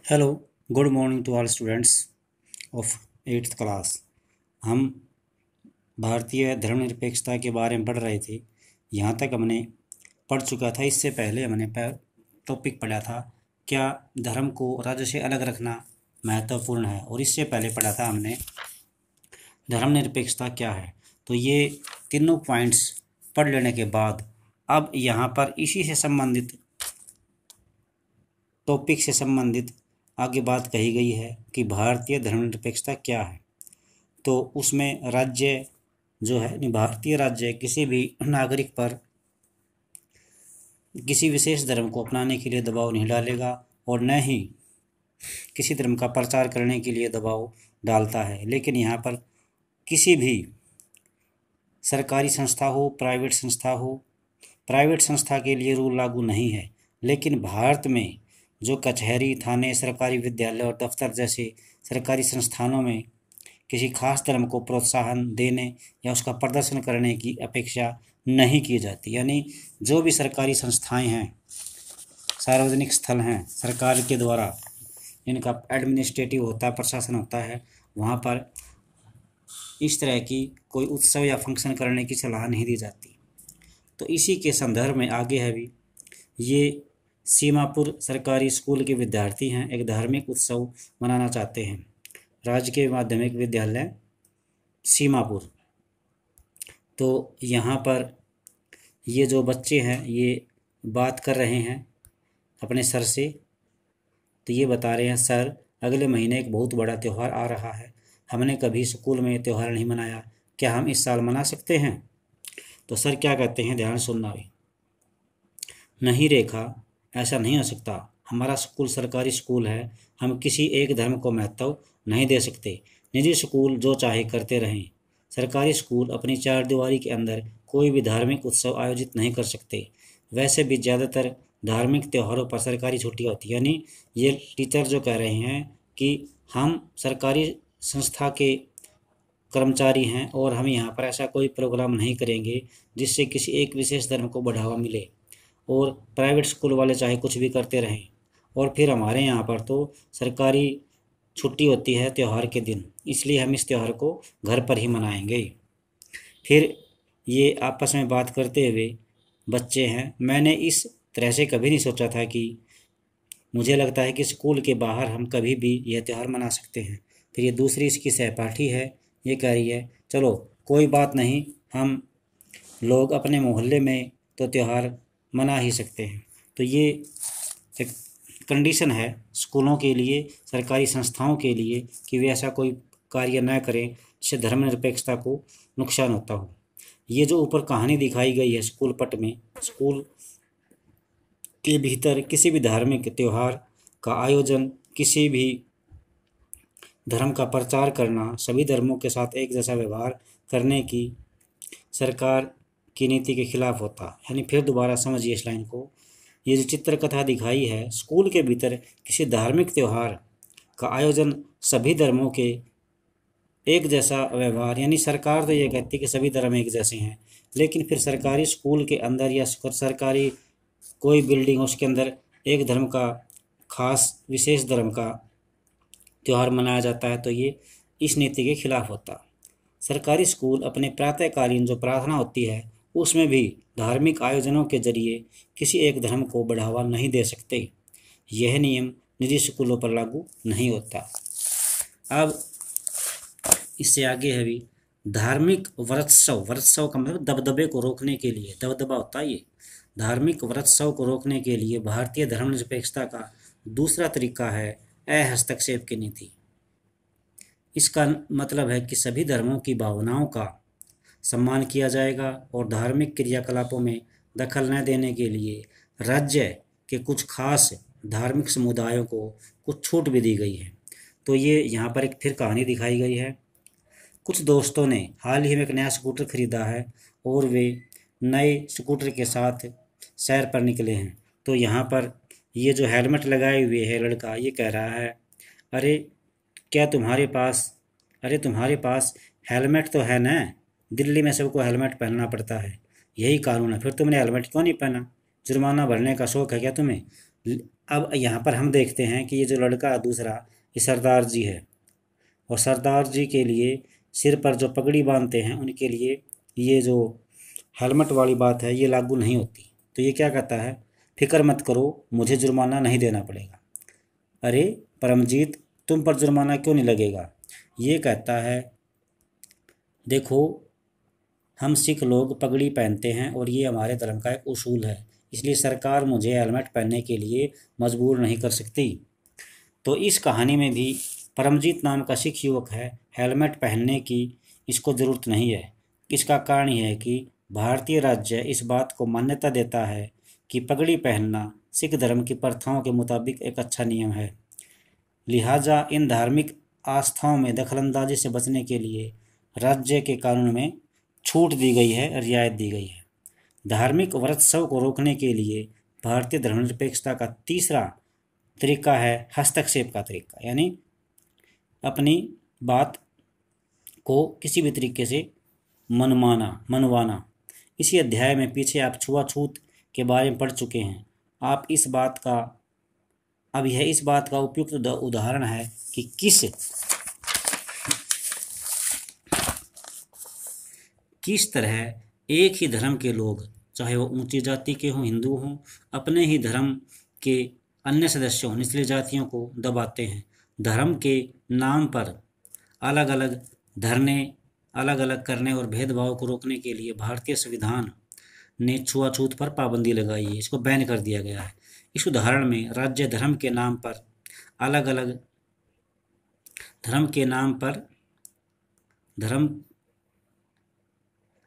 Hello, good morning to all students of 8th class. हम भारतीय धर्मनिरपेक्षता के बारे में पढ़ रहे थे। यहाँ तक हमने पढ़ चुका था। इससे पहले हमने टॉपिक पढ़ा था क्या धर्म को राज्य से अलग रखना महत्वपूर्ण है, और इससे पहले पढ़ा था हमने धर्मनिरपेक्षता क्या है। तो ये तीनों पॉइंट्स पढ़ लेने के बाद अब यहाँ पर इसी से संबंधित टॉपिक से संबंधित आगे बात कही गई है कि भारतीय धर्मनिरपेक्षता क्या है। तो उसमें राज्य जो है, भारतीय राज्य किसी भी नागरिक पर किसी विशेष धर्म को अपनाने के लिए दबाव नहीं डालेगा और न ही किसी धर्म का प्रचार करने के लिए दबाव डालता है। लेकिन यहाँ पर किसी भी सरकारी संस्था हो, प्राइवेट संस्था के लिए रूल लागू नहीं है। लेकिन भारत में जो कचहरी, थाने, सरकारी विद्यालय और दफ्तर जैसे सरकारी संस्थानों में किसी खास धर्म को प्रोत्साहन देने या उसका प्रदर्शन करने की अपेक्षा नहीं की जाती। यानी जो भी सरकारी संस्थाएं हैं, सार्वजनिक स्थल हैं, सरकार के द्वारा इनका एडमिनिस्ट्रेटिव होता है, प्रशासन होता है, वहाँ पर इस तरह की कोई उत्सव या फंक्शन करने की सलाह नहीं दी जाती। तो इसी के संदर्भ में आगे है भी ये सीमापुर सरकारी स्कूल के विद्यार्थी हैं, एक धार्मिक उत्सव मनाना चाहते हैं। राजकीय माध्यमिक विद्यालय सीमापुर। तो यहाँ पर ये जो बच्चे हैं ये बात कर रहे हैं अपने सर से। तो ये बता रहे हैं, सर अगले महीने एक बहुत बड़ा त्यौहार आ रहा है, हमने कभी स्कूल में त्यौहार नहीं मनाया, क्या हम इस साल मना सकते हैं? तो सर क्या कहते हैं, ध्यान सुनना भी। नहीं रेखा, ऐसा नहीं हो सकता। हमारा स्कूल सरकारी स्कूल है, हम किसी एक धर्म को महत्व नहीं दे सकते। निजी स्कूल जो चाहे करते रहें। सरकारी स्कूल अपनी चारदीवारी के अंदर कोई भी धार्मिक उत्सव आयोजित नहीं कर सकते। वैसे भी ज़्यादातर धार्मिक त्योहारों पर सरकारी छुट्टी होती है। यानी ये टीचर जो कह रहे हैं कि हम सरकारी संस्था के कर्मचारी हैं और हम यहाँ पर ऐसा कोई प्रोग्राम नहीं करेंगे जिससे किसी एक विशेष धर्म को बढ़ावा मिले, और प्राइवेट स्कूल वाले चाहे कुछ भी करते रहें। और फिर हमारे यहाँ पर तो सरकारी छुट्टी होती है त्यौहार के दिन, इसलिए हम इस त्यौहार को घर पर ही मनाएंगे। फिर ये आपस में बात करते हुए बच्चे हैं, मैंने इस तरह से कभी नहीं सोचा था कि मुझे लगता है कि स्कूल के बाहर हम कभी भी यह त्यौहार मना सकते हैं। फिर ये दूसरी इसकी सहपाठी है, ये कह रही है, चलो कोई बात नहीं, हम लोग अपने मोहल्ले में तो त्यौहार मना ही सकते हैं। तो ये एक कंडीशन है स्कूलों के लिए, सरकारी संस्थाओं के लिए कि वे ऐसा कोई कार्य न करें जिससे धर्मनिरपेक्षता को नुकसान होता हो। ये जो ऊपर कहानी दिखाई गई है स्कूल पट में, स्कूल के भीतर किसी भी धार्मिक त्यौहार का आयोजन, किसी भी धर्म का प्रचार करना, सभी धर्मों के साथ एक जैसा व्यवहार करने की सरकार की नीति के खिलाफ होता। यानी फिर दोबारा समझिए इस लाइन को। ये जो चित्रकथा दिखाई है, स्कूल के भीतर किसी धार्मिक त्यौहार का आयोजन, सभी धर्मों के एक जैसा व्यवहार, यानी सरकार तो ये कहती है कि सभी धर्म एक जैसे हैं, लेकिन फिर सरकारी स्कूल के अंदर या सरकारी कोई बिल्डिंग हो उसके अंदर एक धर्म का, खास विशेष धर्म का त्यौहार मनाया जाता है, तो ये इस नीति के खिलाफ होता। सरकारी स्कूल अपने प्रातःकालीन जो प्रार्थना होती है उसमें भी धार्मिक आयोजनों के जरिए किसी एक धर्म को बढ़ावा नहीं दे सकते। यह नियम निजी स्कूलों पर लागू नहीं होता। अब इससे आगे है भी धार्मिक व्रतोत्सव का मतलब दबदबे को रोकने के लिए, दबदबा होता है ये, धार्मिक व्रतोत्सव को रोकने के लिए भारतीय धर्मनिरपेक्षता का दूसरा तरीका है अहस्तक्षेप की नीति। इसका मतलब है कि सभी धर्मों की भावनाओं का सम्मान किया जाएगा और धार्मिक क्रियाकलापों में दखल न देने के लिए राज्य के कुछ खास धार्मिक समुदायों को कुछ छूट भी दी गई है। तो ये यहाँ पर एक फिर कहानी दिखाई गई है। कुछ दोस्तों ने हाल ही में एक नया स्कूटर खरीदा है और वे नए स्कूटर के साथ सैर पर निकले हैं। तो यहाँ पर ये जो हेलमेट लगाए हुए है लड़का, ये कह रहा है, अरे क्या तुम्हारे पास हेलमेट तो है ना? दिल्ली में सबको हेलमेट पहनना पड़ता है, यही कानून है, फिर तुमने हेलमेट क्यों नहीं पहना? जुर्माना भरने का शौक है क्या तुम्हें? अब यहाँ पर हम देखते हैं कि ये जो लड़का दूसरा, ये सरदार जी है, और सरदार जी के लिए सिर पर जो पगड़ी बांधते हैं उनके लिए ये जो हेलमेट वाली बात है ये लागू नहीं होती। तो ये क्या कहता है, फिक्र मत करो, मुझे जुर्माना नहीं देना पड़ेगा। अरे परमजीत, तुम पर जुर्माना क्यों नहीं लगेगा? ये कहता है, देखो हम सिख लोग पगड़ी पहनते हैं और ये हमारे धर्म का एक उसूल है, इसलिए सरकार मुझे हेलमेट पहनने के लिए मजबूर नहीं कर सकती। तो इस कहानी में भी परमजीत नाम का सिख युवक है, हेलमेट पहनने की इसको ज़रूरत नहीं है। इसका कारण यह है कि भारतीय राज्य इस बात को मान्यता देता है कि पगड़ी पहनना सिख धर्म की प्रथाओं के मुताबिक एक अच्छा नियम है। लिहाजा इन धार्मिक आस्थाओं में दखलंदाजी से बचने के लिए राज्य के कानून में छूट दी गई है, रियायत दी गई है। धार्मिक व्रतोत्सव को रोकने के लिए भारतीय धर्मनिरपेक्षता का तीसरा तरीका है हस्तक्षेप का तरीका, यानी अपनी बात को किसी भी तरीके से मनवाना। इसी अध्याय में पीछे आप छुआछूत के बारे में पढ़ चुके हैं। अब यह इस बात का उपयुक्त उदाहरण है कि किस तरह एक ही धर्म के लोग, चाहे वो ऊंची जाति के हों, हिंदू हों, अपने ही धर्म के अन्य सदस्यों निचली जातियों को दबाते हैं। धर्म के नाम पर अलग अलग धरने, अलग अलग करने और भेदभाव को रोकने के लिए भारतीय संविधान ने छुआछूत पर पाबंदी लगाई है, इसको बैन कर दिया गया है। इस उदाहरण में राज्य धर्म के नाम पर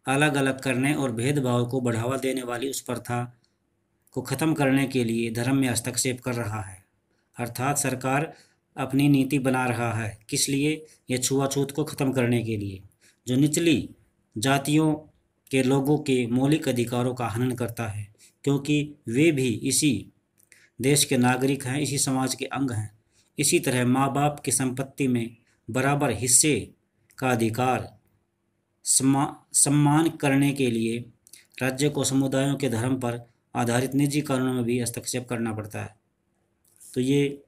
अलग अलग करने और भेदभाव को बढ़ावा देने वाली उस प्रथा को खत्म करने के लिए धर्म में हस्तक्षेप कर रहा है, अर्थात सरकार अपनी नीति बना रहा है। किस लिए? यह छुआछूत को खत्म करने के लिए, जो निचली जातियों के लोगों के मौलिक अधिकारों का हनन करता है, क्योंकि वे भी इसी देश के नागरिक हैं, इसी समाज के अंग हैं। इसी तरह माँ बाप की संपत्ति में बराबर हिस्से का अधिकार सम्मान करने के लिए राज्य को समुदायों के धर्म पर आधारित निजी कानूनों में भी हस्तक्षेप करना पड़ता है। तो ये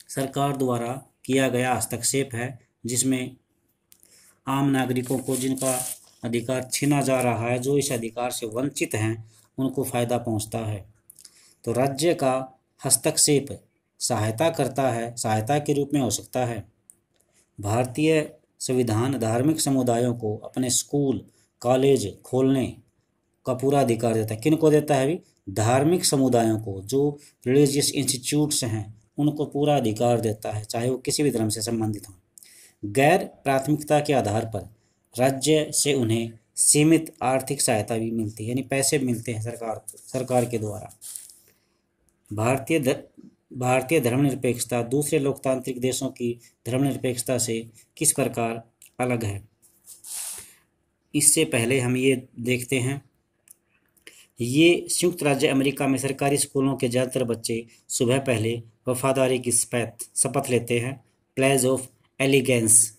सरकार द्वारा किया गया हस्तक्षेप है, जिसमें आम नागरिकों को जिनका अधिकार छीना जा रहा है, जो इस अधिकार से वंचित हैं, उनको फ़ायदा पहुंचता है। तो राज्य का हस्तक्षेप सहायता के रूप में हो सकता है। भारतीय संविधान धार्मिक समुदायों को अपने स्कूल कॉलेज खोलने का पूरा अधिकार देता है। किन को देता है? अभी धार्मिक समुदायों को, जो रिलीजियस इंस्टीट्यूट्स हैं, उनको पूरा अधिकार देता है, चाहे वो किसी भी धर्म से संबंधित हों। गैर प्राथमिकता के आधार पर राज्य से उन्हें सीमित आर्थिक सहायता भी मिलती है, यानी पैसे मिलते हैं सरकार के द्वारा। भारतीय धर्मनिरपेक्षता दूसरे लोकतांत्रिक देशों की धर्मनिरपेक्षता से किस प्रकार अलग है? इससे पहले हम ये देखते हैं, ये संयुक्त राज्य अमेरिका में सरकारी स्कूलों के ज़्यादातर बच्चे सुबह पहले वफादारी की शपथ लेते हैं, प्लेज ऑफ एलिगेंस।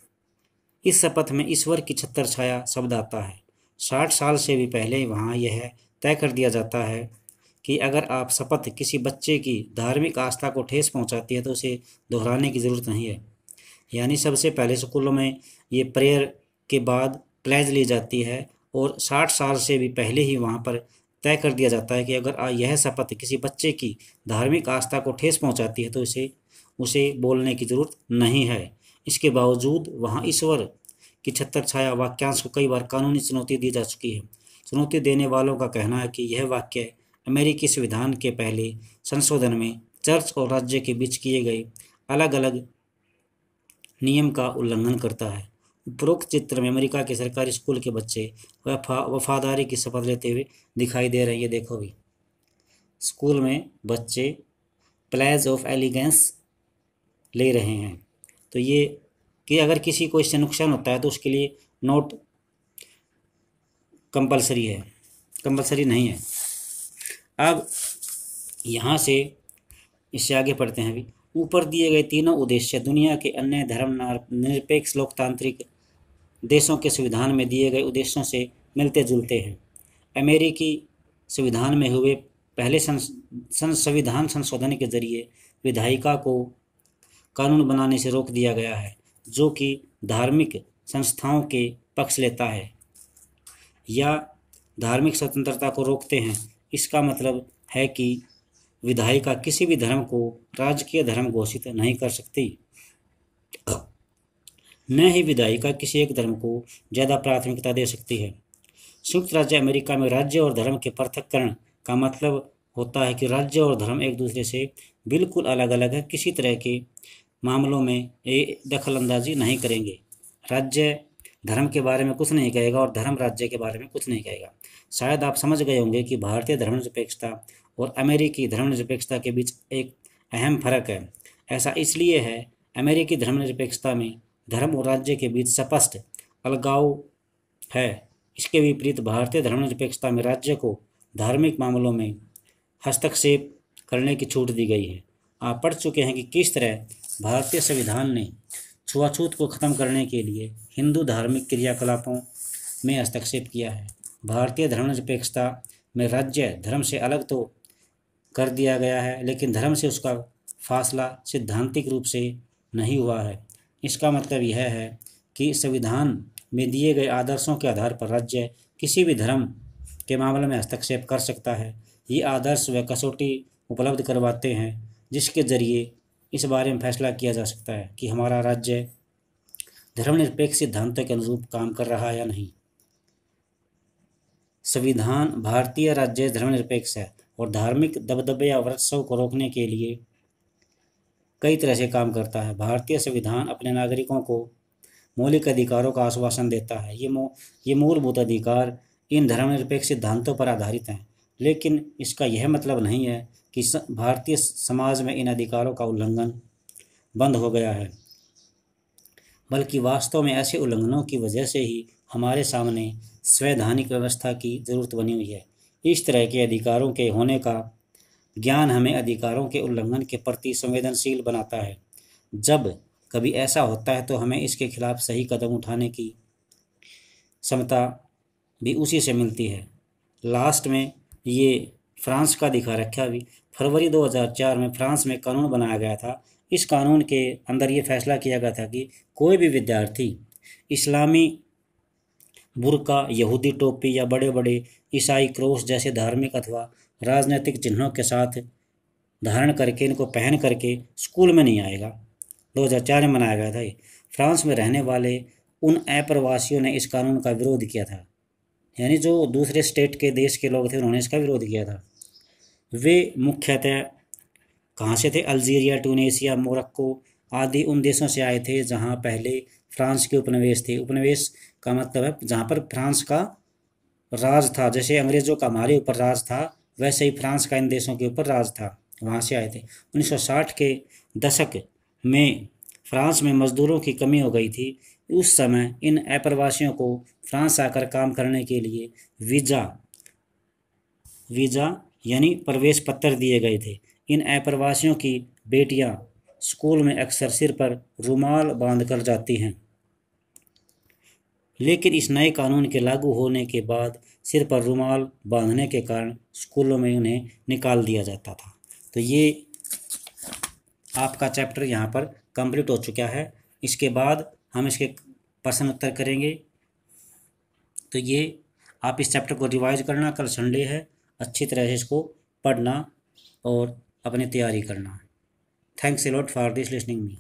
इस शपथ में ईश्वर की छत्र छाया शब्द आता है। 60 साल से भी पहले वहाँ यह तय कर दिया जाता है कि अगर आप शपथ किसी बच्चे की धार्मिक आस्था को ठेस पहुँचाती है तो उसे दोहराने की ज़रूरत नहीं है। यानी सबसे पहले स्कूलों में ये प्रेयर के बाद प्लेज ली जाती है, और 60 साल से भी पहले ही वहाँ पर तय कर दिया जाता है कि अगर यह शपथ किसी बच्चे की धार्मिक आस्था को ठेस पहुँचाती है तो उसे बोलने की ज़रूरत नहीं है। इसके बावजूद वहाँ ईश्वर की छत्रछाया वाक्यांश को कई बार कानूनी चुनौती दी जा चुकी है। चुनौती देने वालों का कहना है कि यह वाक्य अमेरिकी संविधान के पहले संशोधन में चर्च और राज्य के बीच किए गए अलग अलग नियम का उल्लंघन करता है। उपरोक्त चित्र में अमेरिका के सरकारी स्कूल के बच्चे वफादारी की शपथ लेते हुए दिखाई दे रहे हैं। ये देखो भी, स्कूल में बच्चे प्लेज ऑफ एलिगेंस ले रहे हैं। तो ये कि अगर किसी को इससे नुकसान होता है तो उसके लिए नोट कंपलसरी नहीं है। अब यहाँ से इससे आगे पढ़ते हैं। अभी ऊपर दिए गए तीनों उद्देश्य दुनिया के अन्य धर्मनिरपेक्ष लोकतांत्रिक देशों के संविधान में दिए गए उद्देश्यों से मिलते जुलते हैं। अमेरिकी संविधान में हुए पहले संविधान संशोधन के जरिए विधायिका को कानून बनाने से रोक दिया गया है, जो कि धार्मिक संस्थाओं के पक्ष लेता है या धार्मिक स्वतंत्रता को रोकते हैं। इसका मतलब है कि विधायिका किसी भी धर्म को राजकीय धर्म घोषित नहीं कर सकती, न ही विधायिका किसी एक धर्म को ज़्यादा प्राथमिकता दे सकती है। संयुक्त राज्य अमेरिका में राज्य और धर्म के पृथक्करण का मतलब होता है कि राज्य और धर्म एक दूसरे से बिल्कुल अलग अलग है, किसी तरह के मामलों में दखल अंदाजी नहीं करेंगे। राज्य धर्म के बारे में कुछ नहीं कहेगा और धर्म राज्य के बारे में कुछ नहीं कहेगा। शायद आप समझ गए होंगे कि भारतीय धर्मनिरपेक्षता और अमेरिकी धर्मनिरपेक्षता के बीच एक अहम फर्क है। ऐसा इसलिए है, अमेरिकी धर्मनिरपेक्षता में धर्म और राज्य के बीच स्पष्ट अलगाव है। इसके विपरीत भारतीय धर्मनिरपेक्षता में राज्य को धार्मिक मामलों में हस्तक्षेप करने की छूट दी गई है। आप पढ़ चुके हैं कि किस तरह भारतीय संविधान ने छुआछूत को खत्म करने के लिए हिंदू धार्मिक क्रियाकलापों में हस्तक्षेप किया है। भारतीय धर्मनिरपेक्षता में राज्य धर्म से अलग तो कर दिया गया है, लेकिन धर्म से उसका फासला सिद्धांतिक रूप से नहीं हुआ है। इसका मतलब यह है कि संविधान में दिए गए आदर्शों के आधार पर राज्य किसी भी धर्म के मामले में हस्तक्षेप कर सकता है। ये आदर्श व कसौटी उपलब्ध करवाते हैं जिसके जरिए इस बारे में फैसला किया जा सकता है कि हमारा राज्य धर्मनिरपेक्ष सिद्धांतों के अनुरूप काम कर रहा है या नहीं। संविधान भारतीय राज्य धर्मनिरपेक्ष है और धार्मिक दबदबे या व्रतोत्सव को रोकने के लिए कई तरह से काम करता है। भारतीय संविधान अपने नागरिकों को मौलिक अधिकारों का आश्वासन देता है। ये मूलभूत अधिकार इन धर्मनिरपेक्ष सिद्धांतों पर आधारित हैं, लेकिन इसका यह मतलब नहीं है कि भारतीय समाज में इन अधिकारों का उल्लंघन बंद हो गया है, बल्कि वास्तव में ऐसे उल्लंघनों की वजह से ही हमारे सामने संवैधानिक व्यवस्था की जरूरत बनी हुई है। इस तरह के अधिकारों के होने का ज्ञान हमें अधिकारों के उल्लंघन के प्रति संवेदनशील बनाता है। जब कभी ऐसा होता है तो हमें इसके खिलाफ सही कदम उठाने की क्षमता भी उसी से मिलती है। लास्ट में ये फ्रांस का दिखा रखा भी। फरवरी 2004 में फ्रांस में कानून बनाया गया था। इस कानून के अंदर ये फैसला किया गया था कि कोई भी विद्यार्थी इस्लामी बुर्का, यहूदी टोपी या बड़े बड़े ईसाई क्रॉस जैसे धार्मिक अथवा राजनीतिक चिन्हों के साथ धारण करके, इनको पहन करके स्कूल में नहीं आएगा। 2004 में मनाया गया था ये। फ्रांस में रहने वाले उन अप्रवासियों ने इस कानून का विरोध किया था, यानी जो दूसरे स्टेट के देश के लोग थे उन्होंने इसका विरोध किया था। वे मुख्यतः कहाँ से थे? अल्जीरिया, ट्यूनीशिया, मोरक्को आदि उन देशों से आए थे जहाँ पहले फ्रांस के उपनिवेश थे। उपनिवेश का मतलब है जहाँ पर फ्रांस का राज था। जैसे अंग्रेज़ों का हमारे ऊपर राज था, वैसे ही फ्रांस का इन देशों के ऊपर राज था, वहाँ से आए थे। 1960 के दशक में फ्रांस में मज़दूरों की कमी हो गई थी। उस समय इन अप्रवासियों को फ्रांस आकर काम करने के लिए वीज़ा यानी प्रवेश पत्र दिए गए थे। इन अप्रवासियों की बेटियां स्कूल में अक्सर सिर पर रुमाल बांधकर जाती हैं, लेकिन इस नए कानून के लागू होने के बाद सिर पर रुमाल बांधने के कारण स्कूलों में उन्हें निकाल दिया जाता था। तो ये आपका चैप्टर यहाँ पर कंप्लीट हो चुका है। इसके बाद हम इसके प्रश्न उत्तर करेंगे। तो ये आप इस चैप्टर को रिवाइज करना, कल संडे है, अच्छी तरह से इसको पढ़ना और अपनी तैयारी करना। Thanks a lot for this listening me.